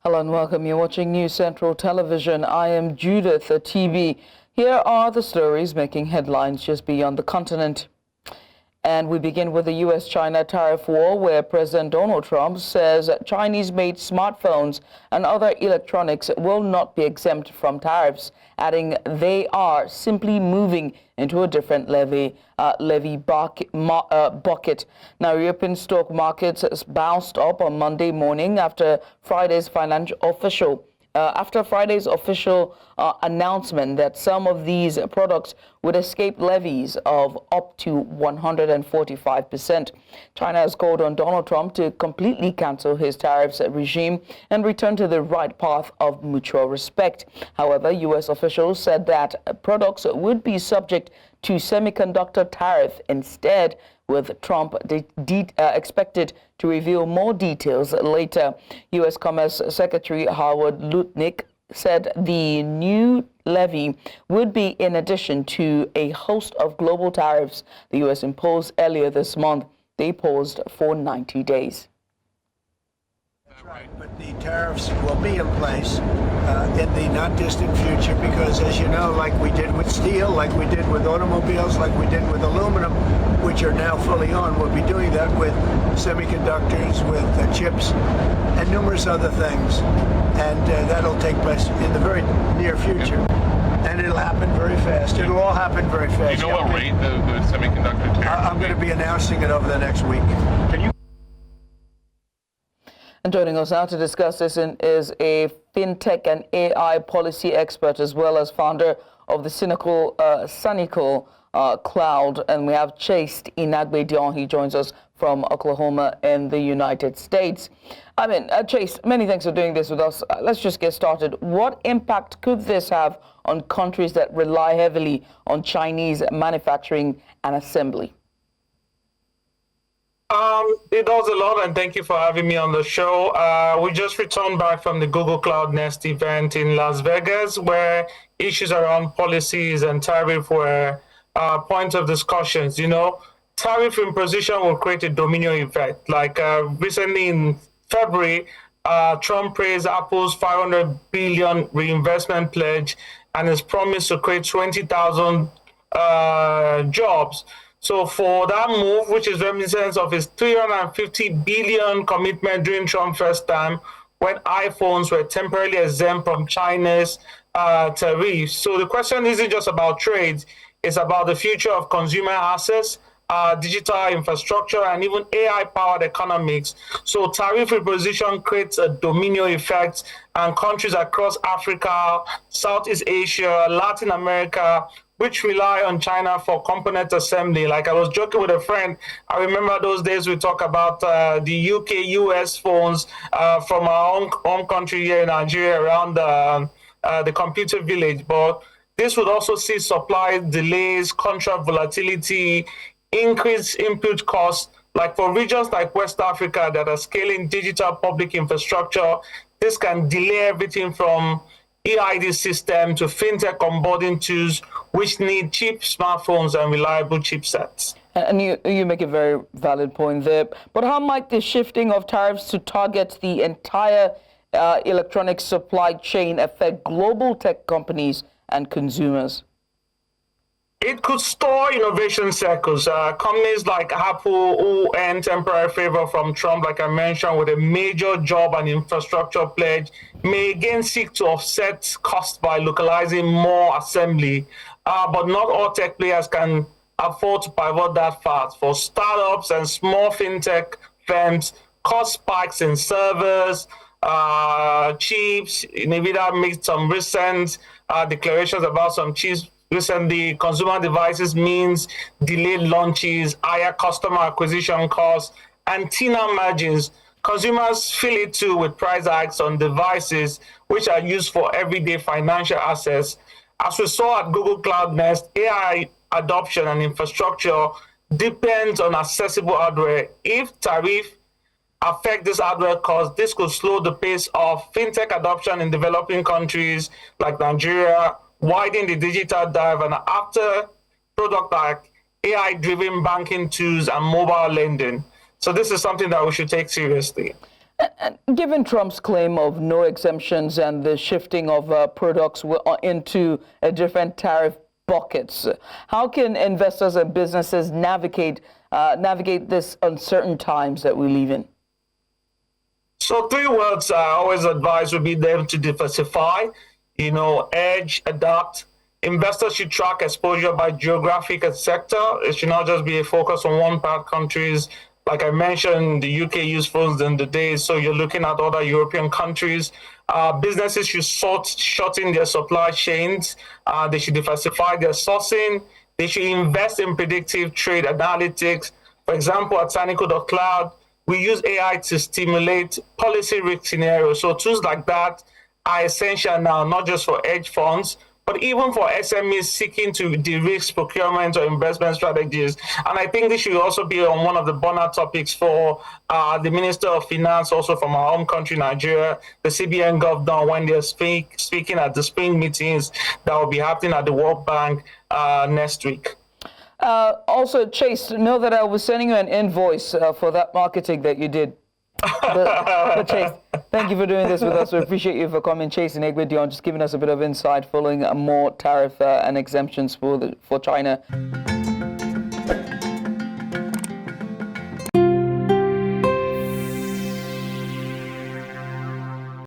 Hello and welcome. You're watching News Central Television. I am Judith TB. Here are the stories making headlines just beyond the continent. And we begin with the U.S.-China tariff war, where President Donald Trump says Chinese-made smartphones and other electronics will not be exempt from tariffs, adding they are simply moving into a different levy bucket. Now, European stock markets bounced up on Monday morning after Friday's official announcement that some of these products would escape levies of up to 145%. China has called on Donald Trump to completely cancel his tariffs regime and return to the right path of mutual respect. However, U.S. officials said that products would be subject to semiconductor tariff instead, with Trump expected to reveal more details later. U.S. Commerce Secretary Howard Lutnick said the new levy would be in addition to a host of global tariffs the U.S. imposed earlier this month. They paused for 90 days. Right, but the tariffs will be in place in the not distant future because, as you know, like we did with steel, like we did with automobiles, like we did with aluminum, which are now fully on, we'll be doing that with semiconductors, with chips, and numerous other things. And that'll take place in the very near future. And it'll happen very fast. It'll all happen very fast. Do you know what rate the semiconductor tariff I'm going to be announcing it over the next week. Can you? And joining us now to discuss this is a fintech and AI policy expert, as well as founder of the Sanicle.cloud. And we have Chaste Inegbedion. He joins us from Oklahoma in the United States. Chaste, many thanks for doing this with us. Let's just get started. What impact could this have on countries that rely heavily on Chinese manufacturing and assembly? It does a lot, and thank you for having me on the show. We just returned back from the Google Cloud Next event in Las Vegas, where issues around policies and tariff were points of discussions. You know, tariff imposition will create a domino effect. Like recently in February, Trump praised Apple's $500 billion reinvestment pledge and his promise to create 20,000 jobs. So for that move, which is reminiscent of his $350 billion commitment during Trump's first time, when iPhones were temporarily exempt from China's tariffs. So the question isn't just about trade, it's about the future of consumer access, digital infrastructure, and even AI-powered economics. So tariff imposition creates a domino effect, and countries across Africa, Southeast Asia, Latin America, which rely on China for component assembly. Like I was joking with a friend, I remember those days we talk about the UK-US phones from our own country here in Nigeria around the computer village. But this would also see supply delays, contract volatility, increased input costs. Like for regions like West Africa that are scaling digital public infrastructure, this can delay everything from EID system to fintech onboarding tools, which need cheap smartphones and reliable chipsets. And you make a very valid point there. But how might the shifting of tariffs to target the entire electronic supply chain affect global tech companies and consumers? It could stall innovation cycles. Companies like Apple, who earn temporary favor from Trump, like I mentioned, with a major job and infrastructure pledge, may again seek to offset costs by localizing more assembly. But not all tech players can afford to pivot that fast. For startups and small fintech firms, cost spikes in servers, chips. NVIDIA made some recent declarations about some chips. Recently, consumer devices means delayed launches, higher customer acquisition costs, and thinner margins. Consumers feel it too with price hikes on devices which are used for everyday financial assets. As we saw at Google Cloud Next, AI adoption and infrastructure depends on accessible hardware. If tariff affect this hardware cost, this could slow the pace of fintech adoption in developing countries like Nigeria, widen the digital dive, and after product like AI-driven banking tools and mobile lending. So this is something that we should take seriously. And given Trump's claim of no exemptions and the shifting of products into different tariff buckets, how can investors and businesses navigate this uncertain times that we live in? So 3 words I always advise would be them to diversify, hedge, adapt. Investors should track exposure by geographic and sector. It should not just be a focus on one part countries. Like I mentioned, the UK used phones in the day, so you're looking at other European countries. Businesses should shorten their supply chains. They should diversify their sourcing. They should invest in predictive trade analytics. For example, at Sanicle.cloud, we use AI to stimulate policy risk scenarios. So tools like that are essential now, not just for hedge funds, but even for SMEs seeking to de-risk procurement or investment strategies. And I think this should also be on one of the burner topics for the Minister of Finance, also from our home country, Nigeria, the CBN governor, when they're speaking at the spring meetings that will be happening at the World Bank next week. Also, Chaste, know that I was sending you an invoice for that marketing that you did. But Chaste, thank you for doing this with us. We appreciate you for coming. Chaste Inegbedion, just giving us a bit of insight following more tariff and exemptions for China.